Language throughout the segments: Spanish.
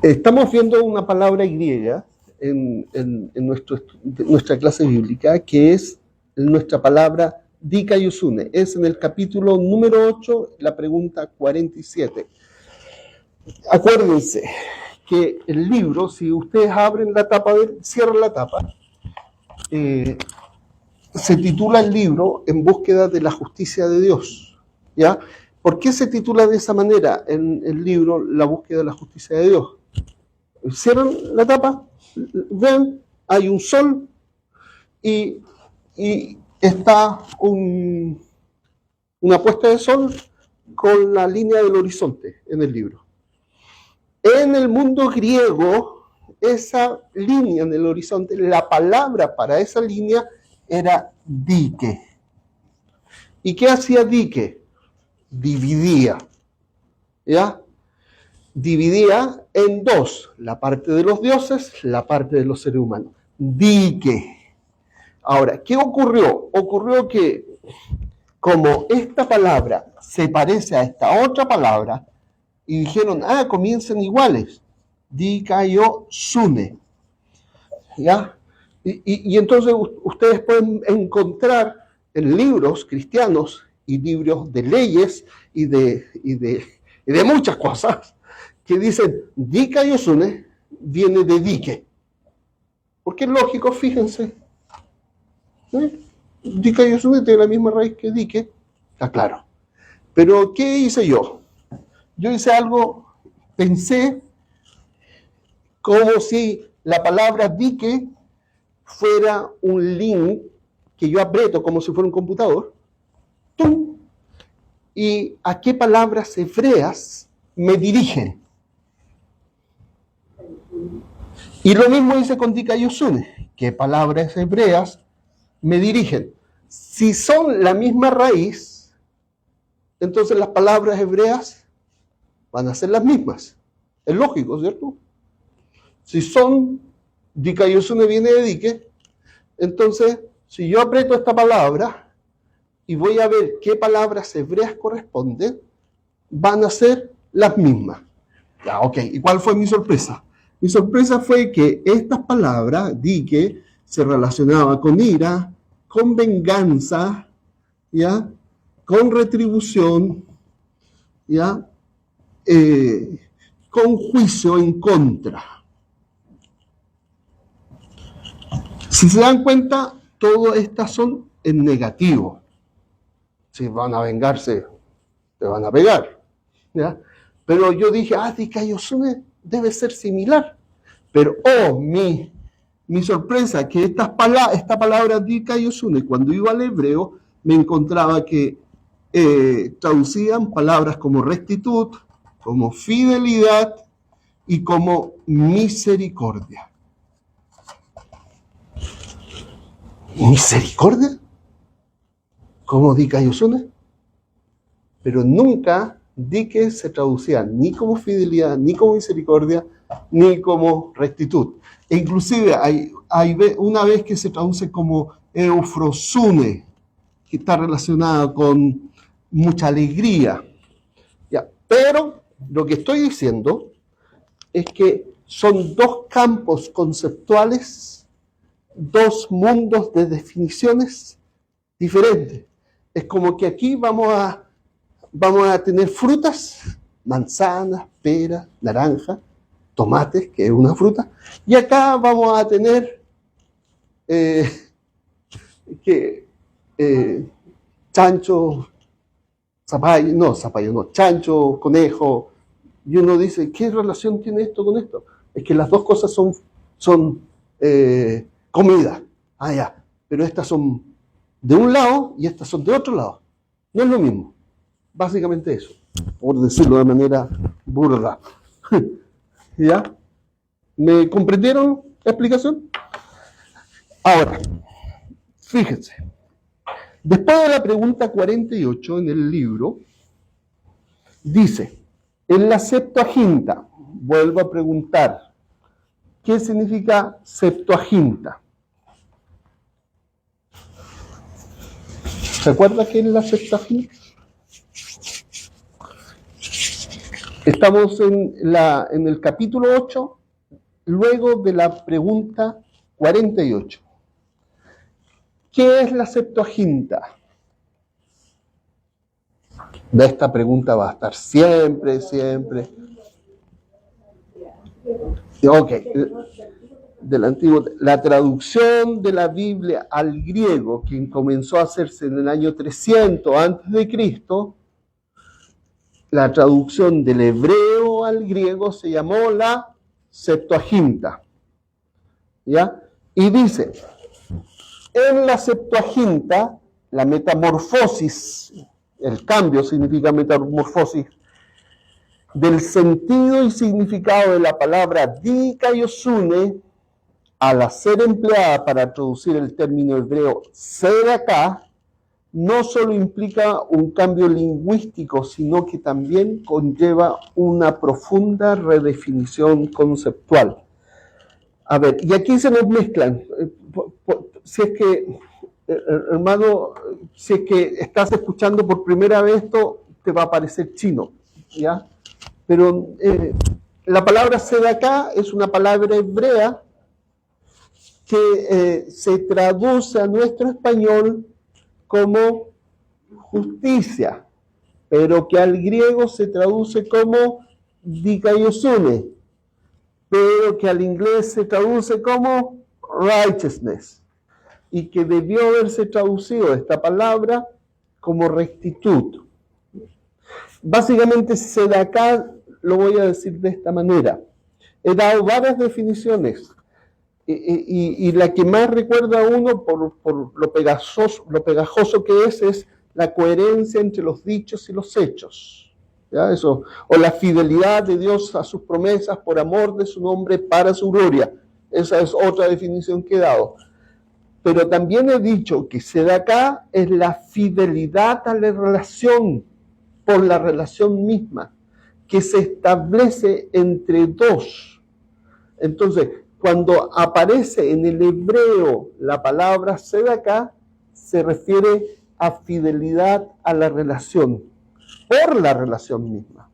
Estamos viendo una palabra griega nuestra clase bíblica, que es nuestra palabra dikaiosune. Es en el capítulo número 8, la pregunta 47. Acuérdense que el libro, si ustedes abren la tapa, cierran la tapa, se titula el libro En búsqueda de la justicia de Dios. ¿Ya? ¿Por qué se titula de esa manera en el libro La búsqueda de la justicia de Dios? Cierran la tapa, ven, hay un sol y está una puesta de sol con la línea del horizonte en el libro. En el mundo griego, esa línea en el horizonte, la palabra para esa línea era dike. ¿Y qué hacía dike? Dividía. ¿Ya? Dividía en dos, la parte de los dioses, la parte de los seres humanos. Dike. Ahora, ¿qué ocurrió? Ocurrió que como esta palabra se parece a esta otra palabra, y dijeron, comiencen iguales, dikaiosune. ¿Ya? Y entonces ustedes pueden encontrar en libros cristianos y libros de leyes y de muchas cosas que dicen dikaiosune viene de dike. Porque es lógico, fíjense. Dikaiosune tiene la misma raíz que dike, está claro. Pero ¿qué hice yo? Yo hice algo, pensé como si la palabra dike fuera un link que yo aprieto como si fuera un computador. ¡Tum! ¿Y a qué palabras hebreas me dirigen? Y lo mismo hice con dikaiosune. ¿Qué palabras hebreas me dirigen? Si son la misma raíz, entonces las palabras hebreas van a ser las mismas. Es lógico, ¿cierto? Si son dikaiosune viene de dike, entonces si yo aprieto esta palabra y voy a ver qué palabras hebreas corresponden, van a ser las mismas. Ya, ok. ¿Y cuál fue mi sorpresa? Mi sorpresa fue que estas palabras, dike, se relacionaba con ira, con venganza, ¿ya? Con retribución, ¿ya? Con juicio en contra. Si se dan cuenta, todas estas son en negativo. Si van a vengarse, te van a pegar. ¿Ya? Pero yo dije, dikaiosune debe ser similar. Pero, mi sorpresa, que esta palabra dikaiosune, cuando iba al hebreo, me encontraba que traducían palabras como rectitud, como fidelidad y como misericordia. ¿Misericordia? ¿Como dikaiosune? Pero nunca dike se traducía ni como fidelidad, ni como misericordia, ni como rectitud. E inclusive hay una vez que se traduce como eufrosune, que está relacionada con mucha alegría. ¿Ya? Pero lo que estoy diciendo es que son dos campos conceptuales, dos mundos de definiciones diferentes. Es como que aquí vamos a tener frutas, manzanas, peras, naranjas, tomates, que es una fruta, y acá vamos a tener chancho, chancho, conejo, y uno dice, ¿qué relación tiene esto con esto? Es que las dos cosas son comida. Ya, pero estas son de un lado y estas son de otro lado. No es lo mismo. Básicamente eso, por decirlo de manera burda. ¿Ya? ¿Me comprendieron la explicación? Ahora, fíjense. Después de la pregunta 48 en el libro, dice, en la Septuaginta, vuelvo a preguntar, ¿qué significa Septuaginta? ¿Se acuerda qué es la Septuaginta? Estamos en el capítulo 8, luego de la pregunta 48. ¿Qué es la Septuaginta? De esta pregunta va a estar siempre. Ok. Del antiguo, la traducción de la Biblia al griego, que comenzó a hacerse en el año 300 antes de Cristo, la traducción del hebreo al griego se llamó la Septuaginta. ¿Ya? Y dice, en la Septuaginta, la metamorfosis, el cambio significa metamorfosis, del sentido y significado de la palabra dikaiosune, al ser empleada para traducir el término hebreo sedaká, no solo implica un cambio lingüístico, sino que también conlleva una profunda redefinición conceptual. A ver, y aquí se nos mezclan. Si es que, hermano, si es que estás escuchando por primera vez esto, te va a parecer chino, ¿ya? Pero la palabra sedaká es una palabra hebrea que se traduce a nuestro español como justicia, pero que al griego se traduce como dikaiosune, pero que al inglés se traduce como righteousness, y que debió haberse traducido esta palabra como rectitud. Básicamente, sedaká lo voy a decir de esta manera. He dado varias definiciones, y la que más recuerda a uno por lo pegajoso que es la coherencia entre los dichos y los hechos. ¿Ya? Eso, o la fidelidad de Dios a sus promesas por amor de su nombre para su gloria. Esa es otra definición que he dado. Pero también he dicho que sedaká es la fidelidad a la relación, por la relación misma, que se establece entre dos. Entonces, cuando aparece en el hebreo la palabra sedaká, se refiere a fidelidad a la relación, por la relación misma.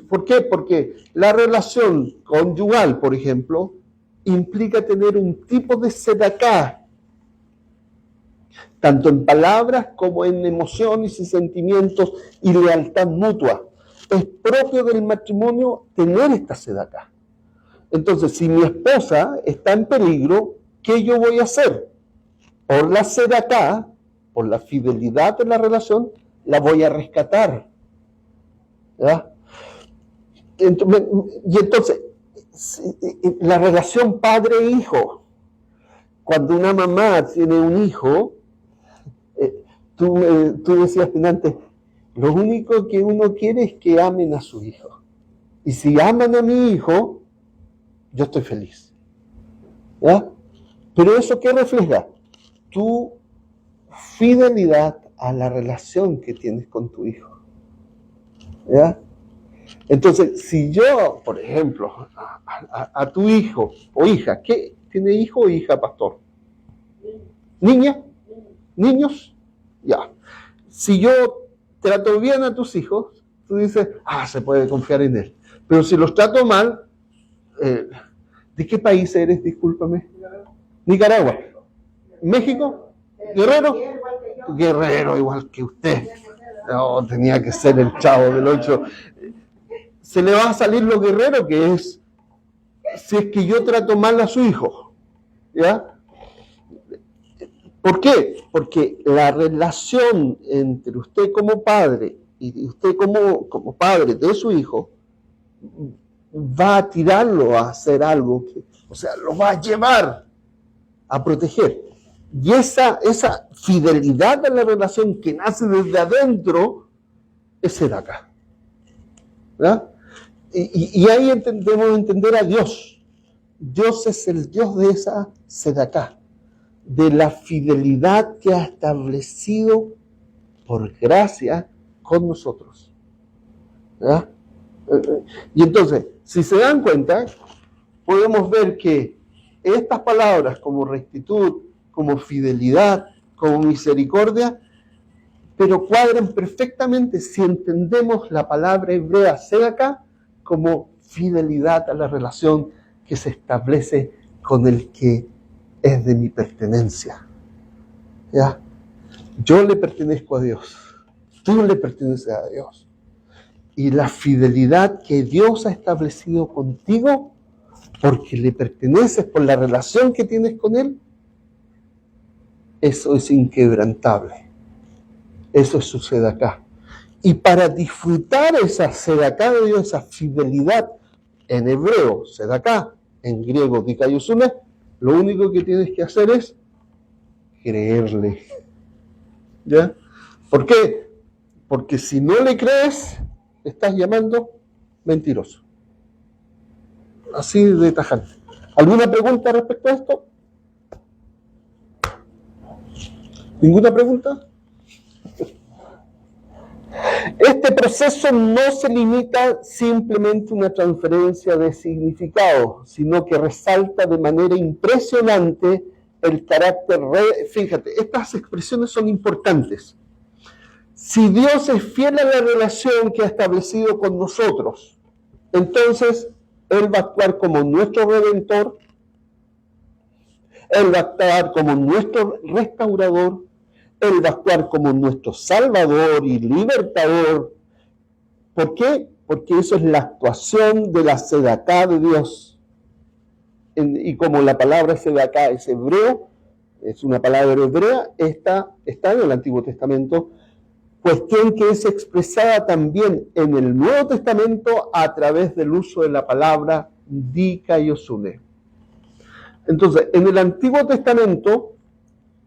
¿Por qué? Porque la relación conyugal, por ejemplo, implica tener un tipo de sedaká, tanto en palabras como en emociones y sentimientos y lealtad mutua. Es propio del matrimonio tener esta sedaká. Entonces, si mi esposa está en peligro, ¿qué yo voy a hacer? Por la sedaká, por la fidelidad de la relación, la voy a rescatar. ¿Ya? Y entonces, la relación padre-hijo, cuando una mamá tiene un hijo, tú decías antes, lo único que uno quiere es que amen a su hijo. Y si aman a mi hijo, yo estoy feliz. ¿Ya? Pero ¿eso qué refleja? Tu fidelidad a la relación que tienes con tu hijo. ¿Ya? Entonces, si yo, por ejemplo, a tu hijo o hija, ¿qué tiene hijo o hija, pastor? ¿Niña? ¿Niños? Ya. Si yo trato bien a tus hijos, tú dices, se puede confiar en él. Pero si los trato mal, ¿de qué país eres? Discúlpame. Nicaragua. ¿México? ¿Guerrero? Guerrero, igual que usted. No, tenía que ser el Chavo del 8. Se le va a salir lo guerrero que es si es que yo trato mal a su hijo. ¿Ya? ¿Por qué? Porque la relación entre usted como padre y usted como padre de su hijo va a tirarlo a hacer algo, lo va a llevar a proteger. Y esa fidelidad de la relación que nace desde adentro es sedaká. ¿Verdad? Y ahí debemos entender a Dios. Dios es el Dios de esa sedaká, de la fidelidad que ha establecido por gracia con nosotros. ¿Verdad? Y entonces, si se dan cuenta, podemos ver que estas palabras como rectitud, como fidelidad, como misericordia, pero cuadran perfectamente si entendemos la palabra hebrea sedaká como fidelidad a la relación que se establece con el que es de mi pertenencia. ¿Ya? Yo le pertenezco a Dios, tú le perteneces a Dios. Y la fidelidad que Dios ha establecido contigo, porque le perteneces por la relación que tienes con Él, eso es inquebrantable. Eso sucede acá. Y para disfrutar esa sedaká de Dios, esa fidelidad, en hebreo, sedaká, en griego, dikaiosune, lo único que tienes que hacer es creerle. ¿Ya? ¿Por qué? Porque si no le crees, estás llamando mentiroso. Así de tajante. ¿Alguna pregunta respecto a esto? ¿Ninguna pregunta? Este proceso no se limita simplemente a una transferencia de significado, sino que resalta de manera impresionante el carácter. Fíjate, estas expresiones son importantes. Si Dios es fiel a la relación que ha establecido con nosotros, entonces Él va a actuar como nuestro Redentor, Él va a actuar como nuestro Restaurador, Él va a actuar como nuestro Salvador y Libertador. ¿Por qué? Porque eso es la actuación de la sedaká de Dios. Y como la palabra sedaká es hebreo, es una palabra hebrea, está en el Antiguo Testamento, cuestión que es expresada también en el Nuevo Testamento a través del uso de la palabra dikaiosune. Entonces, en el Antiguo Testamento,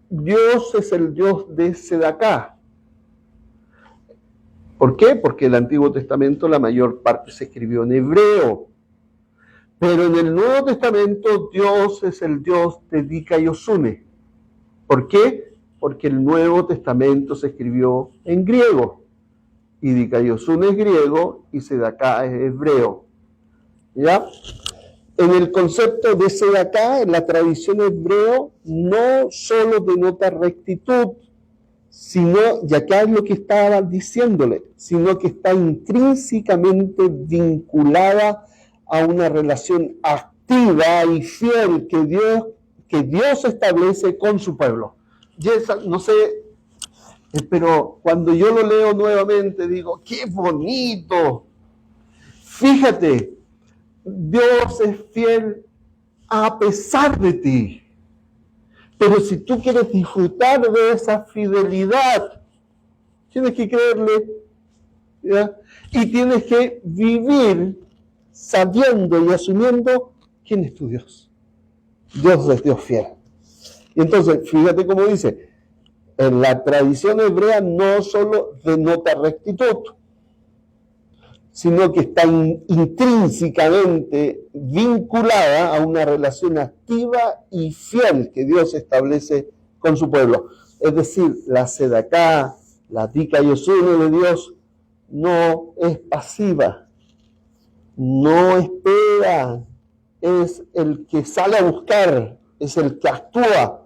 Dios es el Dios de sedaká. ¿Por qué? Porque el Antiguo Testamento la mayor parte se escribió en hebreo. Pero en el Nuevo Testamento Dios es el Dios de dikaiosune. ¿Por qué? Porque el Nuevo Testamento se escribió en griego. Y dikaiosune es griego y sedaká es hebreo. ¿Ya? En el concepto de sedaká, en la tradición hebreo, no solo denota rectitud, sino, y acá es lo que estaba diciéndole, sino que está intrínsecamente vinculada a una relación activa y fiel que Dios establece con su pueblo. Y esa, no sé, pero cuando yo lo leo nuevamente digo, ¡qué bonito! Fíjate, Dios es fiel a pesar de ti. Pero si tú quieres disfrutar de esa fidelidad, tienes que creerle, ¿ya? Y tienes que vivir sabiendo y asumiendo quién es tu Dios. Dios es Dios fiel. Y entonces, fíjate cómo dice, en la tradición hebrea no solo denota rectitud, sino que está intrínsecamente vinculada a una relación activa y fiel que Dios establece con su pueblo. Es decir, la sedaká, la dikaiosune de Dios, no es pasiva, no espera, es el que sale a buscar, es el que actúa.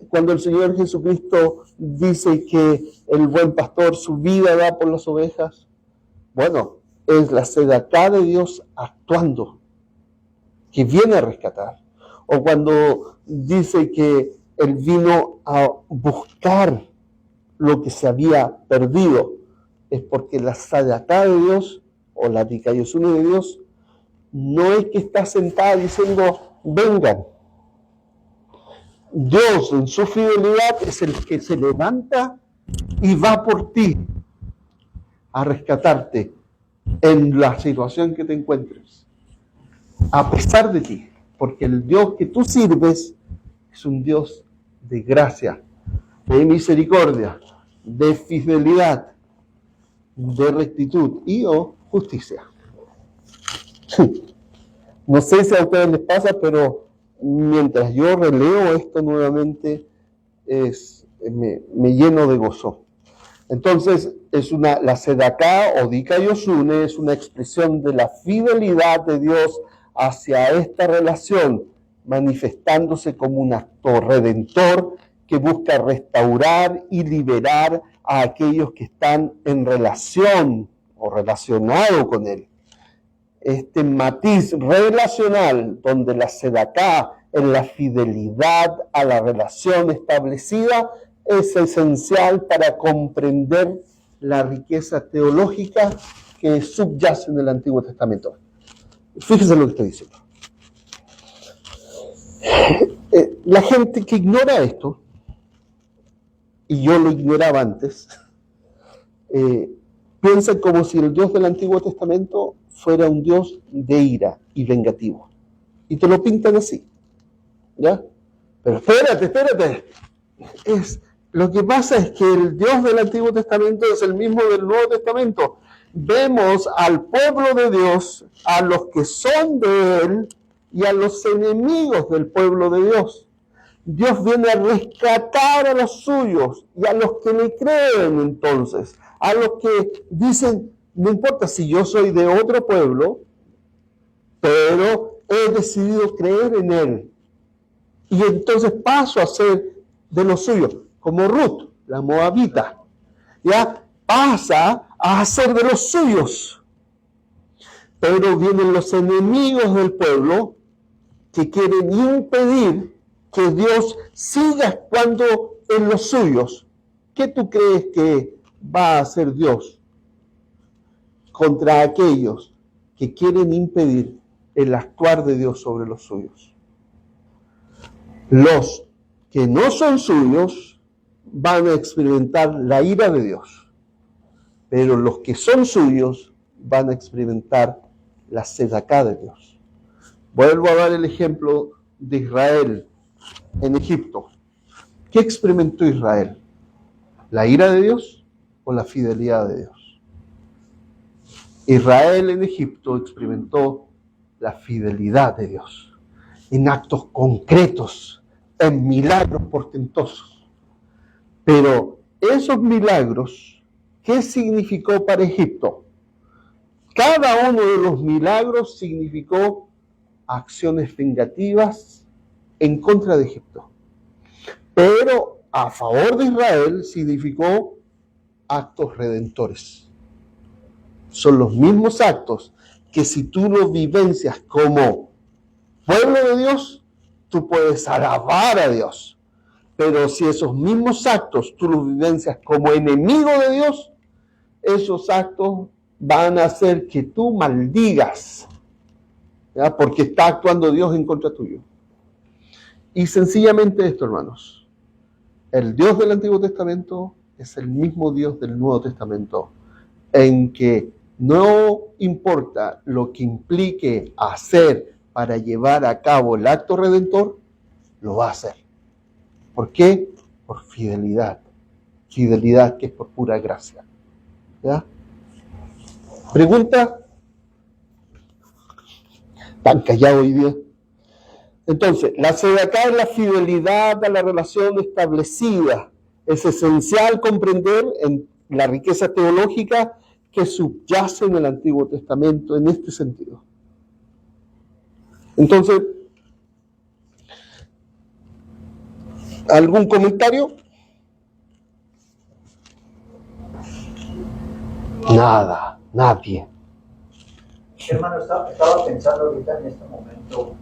Cuando el Señor Jesucristo dice que el buen pastor su vida da por las ovejas, bueno, es la sedaká de Dios actuando, que viene a rescatar. O cuando dice que Él vino a buscar lo que se había perdido, es porque la sedaká de Dios, o la dikaiosune de Dios, no es que está sentada diciendo, vengan. Dios en su fidelidad es el que se levanta y va por ti a rescatarte en la situación que te encuentres, a pesar de ti, porque el Dios que tú sirves es un Dios de gracia, de misericordia, de fidelidad, de rectitud y o justicia. No sé si a ustedes les pasa, pero mientras yo releo esto nuevamente, me lleno de gozo. Entonces, la sedaká o dikaiosune es una expresión de la fidelidad de Dios hacia esta relación, manifestándose como un acto redentor que busca restaurar y liberar a aquellos que están en relación o relacionado con Él. Este matiz relacional donde la sedaká en la fidelidad a la relación establecida es esencial para comprender la riqueza teológica que subyace en el Antiguo Testamento. Fíjense lo que estoy diciendo. La gente que ignora esto, y yo lo ignoraba antes, piensa como si el Dios del Antiguo Testamento fuera un Dios de ira y vengativo. Y te lo pintan así. ¿Ya? Pero espérate. Lo que pasa es que el Dios del Antiguo Testamento es el mismo del Nuevo Testamento. Vemos al pueblo de Dios, a los que son de Él y a los enemigos del pueblo de Dios. Dios viene a rescatar a los suyos y a los que le creen entonces, a los que dicen, no importa si yo soy de otro pueblo, pero he decidido creer en Él. Y entonces paso a ser de los suyos, como Ruth, la moabita. Ya pasa a ser de los suyos. Pero vienen los enemigos del pueblo que quieren impedir que Dios siga actuando en los suyos. ¿Qué tú crees que va a hacer Dios contra aquellos que quieren impedir el actuar de Dios sobre los suyos? Los que no son suyos van a experimentar la ira de Dios, pero los que son suyos van a experimentar la sedaká de Dios. Vuelvo a dar el ejemplo de Israel en Egipto. ¿Qué experimentó Israel? ¿La ira de Dios o la fidelidad de Dios? Israel en Egipto experimentó la fidelidad de Dios en actos concretos, en milagros portentosos. Pero esos milagros, ¿qué significó para Egipto? Cada uno de los milagros significó acciones vengativas en contra de Egipto. Pero a favor de Israel significó actos redentores. Son los mismos actos que si tú los vivencias como pueblo de Dios, tú puedes alabar a Dios. Pero si esos mismos actos tú los vivencias como enemigo de Dios, esos actos van a hacer que tú maldigas, ¿ya? Porque está actuando Dios en contra tuyo. Y sencillamente esto, hermanos, el Dios del Antiguo Testamento es el mismo Dios del Nuevo Testamento, en que no importa lo que implique hacer para llevar a cabo el acto redentor, lo va a hacer. ¿Por qué? Por fidelidad. Fidelidad que es por pura gracia. ¿Ya? ¿Pregunta? ¿Tan callado hoy día? Entonces, la sedaká es la fidelidad a la relación establecida. Es esencial comprender en la riqueza teológica que subyace en el Antiguo Testamento en este sentido. Entonces, ¿algún comentario? Nada, nadie. Hermano, estaba pensando ahorita en este momento,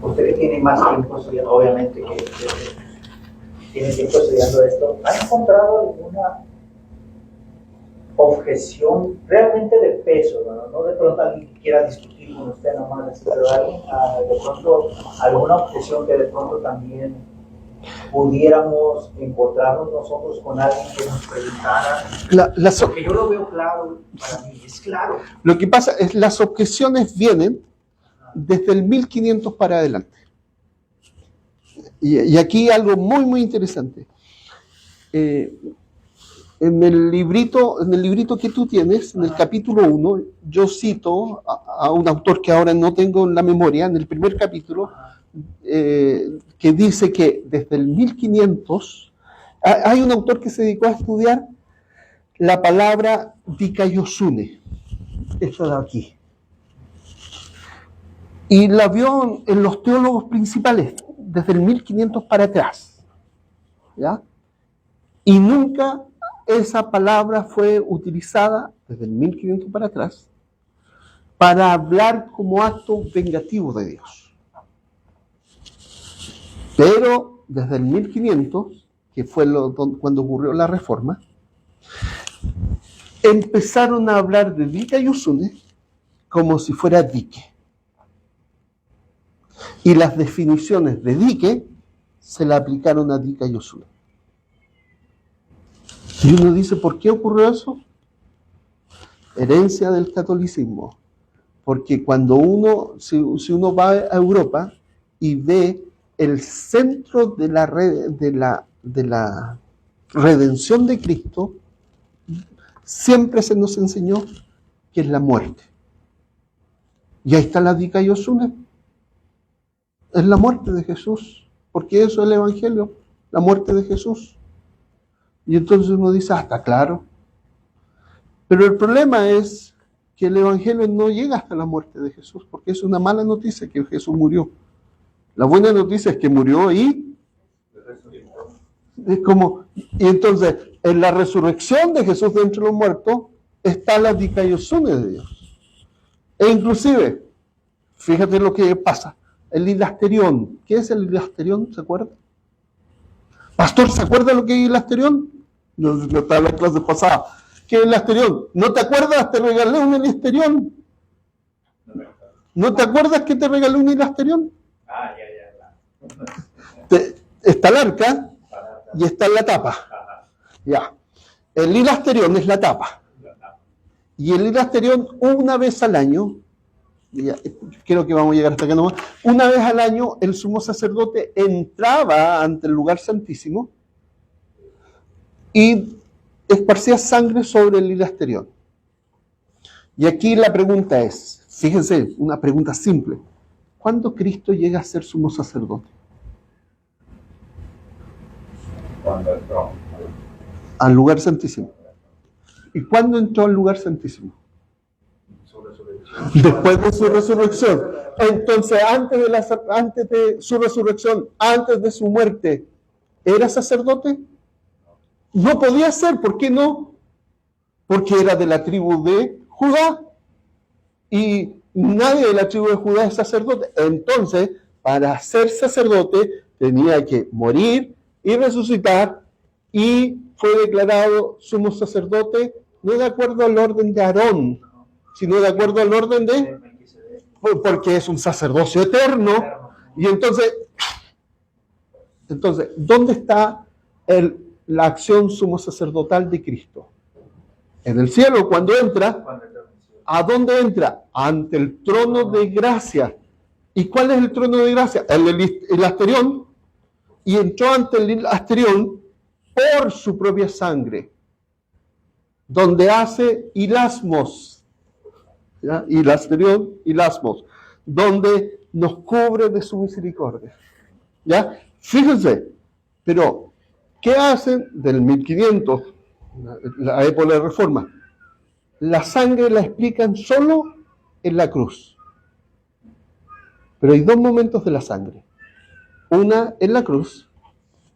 usted que tiene más tiempo estudiando, obviamente que tiene tiempo estudiando esto, ¿ha encontrado alguna objeción realmente de peso? No de pronto alguien que quiera discutir con usted nomás, pero alguien, de pronto alguna objeción que de pronto también pudiéramos encontrarnos nosotros con alguien que nos preguntara? Porque yo lo veo claro, para mí es claro. Lo que pasa es las objeciones vienen desde el 1500 para adelante. Y aquí algo muy, muy interesante. En el librito que tú tienes, en el capítulo 1, yo cito a un autor que ahora no tengo en la memoria, en el primer capítulo, que dice que desde el 1500, hay un autor que se dedicó a estudiar la palabra dikaiosune, esta de aquí. Y la vio en los teólogos principales, desde el 1500 para atrás. ¿Ya? Y nunca esa palabra fue utilizada, desde el 1500 para atrás, para hablar como acto vengativo de Dios. Pero desde el 1500, que fue cuando ocurrió la Reforma, empezaron a hablar de Dika y Usune como si fuera dique. Y las definiciones de dique se la aplicaron a Dika y Usune. Y uno dice, ¿por qué ocurrió eso? Herencia del catolicismo. Porque cuando si uno va a Europa y ve el centro de la redención de Cristo, siempre se nos enseñó que es la muerte. Y ahí está la Dika y Usune. Es la muerte de Jesús. Porque eso es el Evangelio, la muerte de Jesús. Y entonces uno dice, está claro. Pero el problema es que el Evangelio no llega hasta la muerte de Jesús, porque es una mala noticia que Jesús murió. La buena noticia es que murió y y entonces en la resurrección de Jesús de entre los muertos está la Dika y Usune de Dios. E inclusive, fíjate lo que pasa, el hilasterión. ¿Qué es el hilasterión? ¿Se acuerda? Pastor, ¿se acuerda lo que es hilasterión? No estaba en la clase pasada. ¿Qué es el hilasterión? ¿No te acuerdas? Te regalé un hilasterión. ¿No te acuerdas que te regalé un hilasterión? Está el arca y está la tapa. Ya. El hilasterión es la tapa. Y el hilasterión una vez al año, ya, creo que vamos a llegar hasta acá nomás, una vez al año el sumo sacerdote entraba ante el lugar santísimo y esparcía sangre sobre el hilasterión. Y aquí la pregunta es, fíjense, una pregunta simple, ¿cuándo Cristo llega a ser sumo sacerdote? Cuando entró al lugar santísimo. ¿Y cuándo entró al lugar santísimo? Después de su resurrección. Entonces, antes de su resurrección, antes de su muerte, ¿era sacerdote? No podía ser. ¿Por qué no? Porque era de la tribu de Judá. Y nadie de la tribu de Judá es sacerdote. Entonces, para ser sacerdote, tenía que morir y resucitar, y fue declarado sumo sacerdote no de acuerdo al orden de Aarón, sino de acuerdo al orden de, porque es un sacerdocio eterno. Y entonces, ¿dónde está la acción sumo sacerdotal de Cristo? En el cielo, cuando entra. ¿A dónde entra? Ante el trono de gracia. ¿Y cuál es el trono de gracia? El asterión. Y entró ante el asterión por su propia sangre, donde hace hilasmos, ¿ya? Hilasterión, hilasmos, donde nos cubre de su misericordia. ¿Ya? Fíjense, pero ¿qué hacen del 1500, la época de la Reforma? La sangre la explican solo en la cruz. Pero hay dos momentos de la sangre. Una en la cruz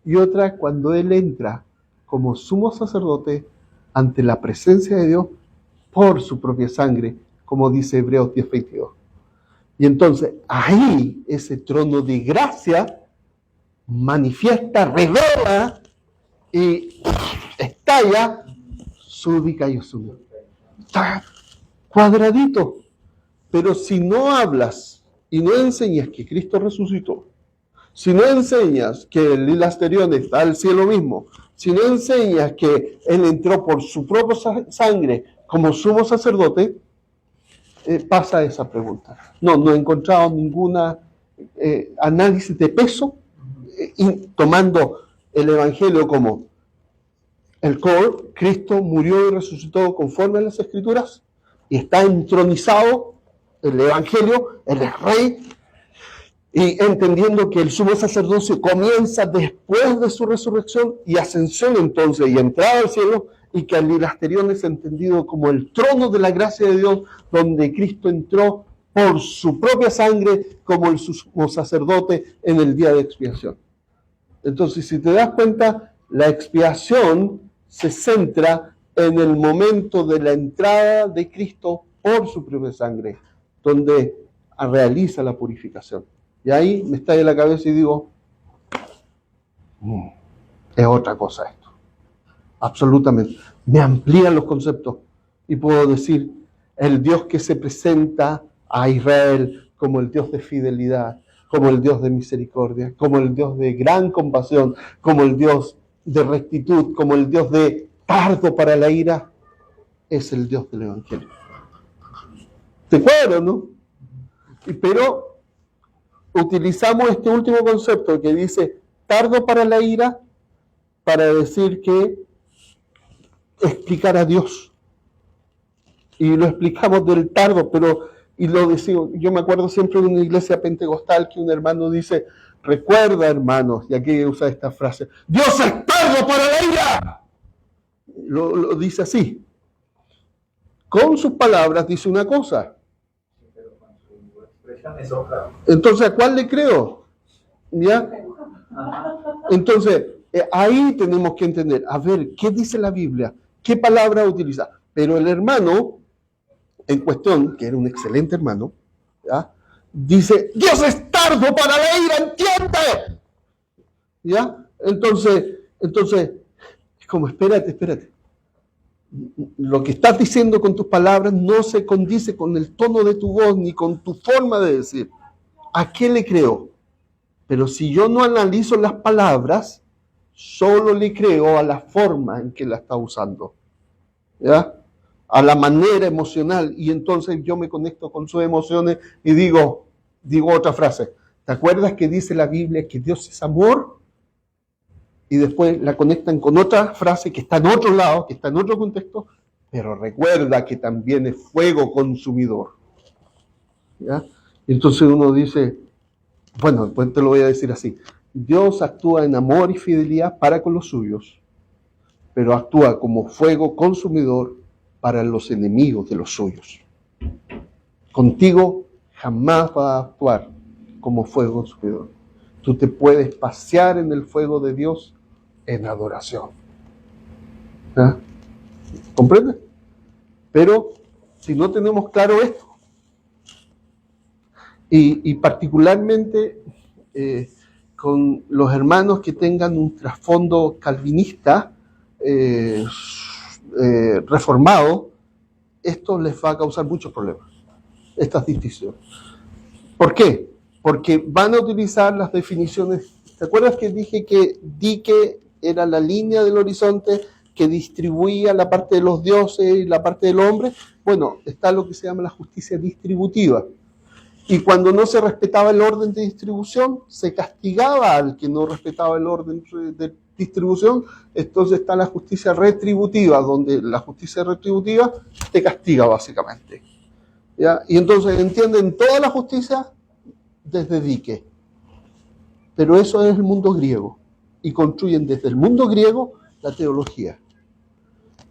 y otra cuando Él entra como sumo sacerdote ante la presencia de Dios por su propia sangre, como dice Hebreos 10:22. Y entonces ahí ese trono de gracia manifiesta, revela y estalla su Dika y Usune. Está cuadradito. Pero si no hablas y no enseñas que Cristo resucitó, si no enseñas que el hilasterión está al cielo mismo, si no enseñas que Él entró por su propia sangre como sumo sacerdote, pasa esa pregunta. No he encontrado ninguna análisis de peso tomando el Evangelio como el core. Cristo murió y resucitó conforme a las Escrituras y está entronizado el Evangelio, Él es Rey. Y entendiendo que el sumo sacerdocio comienza después de su resurrección y ascensión entonces y entrada al cielo, y que el hilasterión es entendido como el trono de la gracia de Dios, donde Cristo entró por su propia sangre como el sumo sacerdote en el día de expiación. Entonces, si te das cuenta, la expiación se centra en el momento de la entrada de Cristo por su propia sangre, donde realiza la purificación. Y ahí me estalla la cabeza y digo, es otra cosa esto. Absolutamente. Me amplían los conceptos y puedo decir, el Dios que se presenta a Israel como el Dios de fidelidad, como el Dios de misericordia, como el Dios de gran compasión, como el Dios de rectitud, como el Dios de tardo para la ira, es el Dios del Evangelio. ¿Te cuadra, no? Pero utilizamos este último concepto que dice tardo para la ira para decir que explicar a Dios. Y lo explicamos del tardo, y lo decimos, yo me acuerdo siempre de una iglesia pentecostal que un hermano dice, recuerda hermanos, y aquí usa esta frase, Dios es tardo para la ira. Lo dice así. Con sus palabras dice una cosa. Entonces, ¿a cuál le creo? ¿Ya? Entonces, ahí tenemos que entender, a ver, ¿qué dice la Biblia? ¿Qué palabra utiliza? Pero el hermano en cuestión, que era un excelente hermano, ¿ya? Dice, Dios es tardo para la ira, ¿entiende? ¿Ya? Entonces, es como, espérate. Lo que estás diciendo con tus palabras no se condice con el tono de tu voz ni con tu forma de decir. ¿A qué le creo? Pero si yo no analizo las palabras, solo le creo a la forma en que la está usando. ¿Ya? A la manera emocional, y entonces yo me conecto con sus emociones y digo otra frase. ¿Te acuerdas que dice la Biblia que Dios es amor? Y después la conectan con otra frase que está en otro lado, que está en otro contexto, pero recuerda que también es fuego consumidor. ¿Ya? Entonces uno dice, bueno, pues te lo voy a decir así, Dios actúa en amor y fidelidad para con los suyos, pero actúa como fuego consumidor para los enemigos de los suyos. Contigo jamás va a actuar como fuego consumidor. Tú te puedes pasear en el fuego de Dios en adoración. ¿Ah? ¿Comprende? Pero si no tenemos claro esto, y particularmente con los hermanos que tengan un trasfondo calvinista, reformado, esto les va a causar muchos problemas, estas distinciones. ¿Por qué? Porque van a utilizar las definiciones. ¿Te acuerdas que dije que dique era la línea del horizonte que distribuía la parte de los dioses y la parte del hombre? Bueno, está lo que se llama la justicia distributiva. Y cuando no se respetaba el orden de distribución, se castigaba al que no respetaba el orden de distribución. Entonces está la justicia retributiva, donde la justicia retributiva te castiga básicamente. ¿Ya? Y entonces entienden toda la justicia desde dique. Pero eso es el mundo griego. Y construyen desde el mundo griego la teología.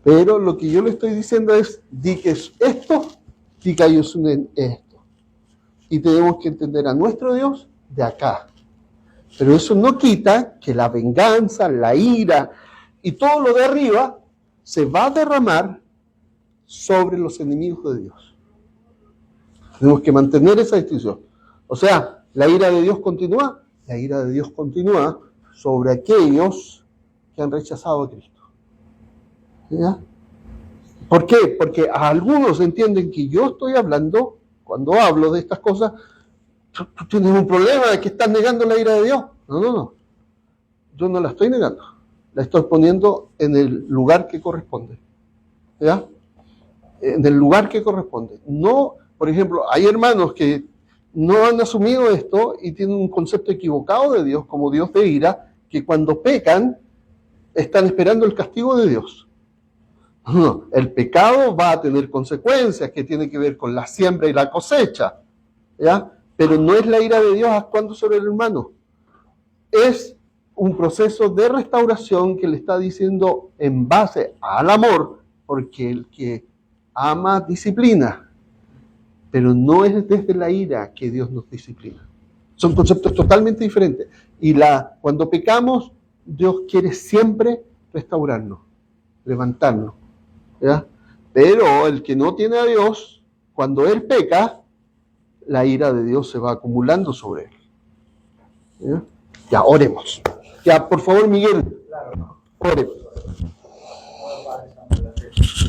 Pero lo que yo le estoy diciendo es, dique es esto, dikaiosune es esto. Y tenemos que entender a nuestro Dios de acá. Pero eso no quita que la venganza, la ira y todo lo de arriba se va a derramar sobre los enemigos de Dios. Tenemos que mantener esa distinción. O sea, la ira de Dios continúa sobre aquellos que han rechazado a Cristo. ¿Ya? ¿Por qué? Porque a algunos entienden que yo estoy hablando, cuando hablo de estas cosas, tú tienes un problema de que estás negando la ira de Dios. No. Yo no la estoy negando. La estoy poniendo en el lugar que corresponde. ¿Ya? En el lugar que corresponde. No, por ejemplo, hay hermanos que no han asumido esto y tienen un concepto equivocado de Dios como Dios de ira, que cuando pecan están esperando el castigo de Dios. No, el pecado va a tener consecuencias que tienen que ver con la siembra y la cosecha, ¿ya? Pero no es la ira de Dios actuando sobre el hermano. Es un proceso de restauración que le está diciendo en base al amor, porque el que ama disciplina. pero no es desde la ira que Dios nos disciplina. Son conceptos totalmente diferentes. Y cuando pecamos, Dios quiere siempre restaurarnos, levantarnos, ¿ya? Pero el que no tiene a Dios, cuando él peca, la ira de Dios se va acumulando sobre él. ¿Ya? Ya, oremos. Ya, por favor, Miguel, Claro, ore. Padre Santo, gracias.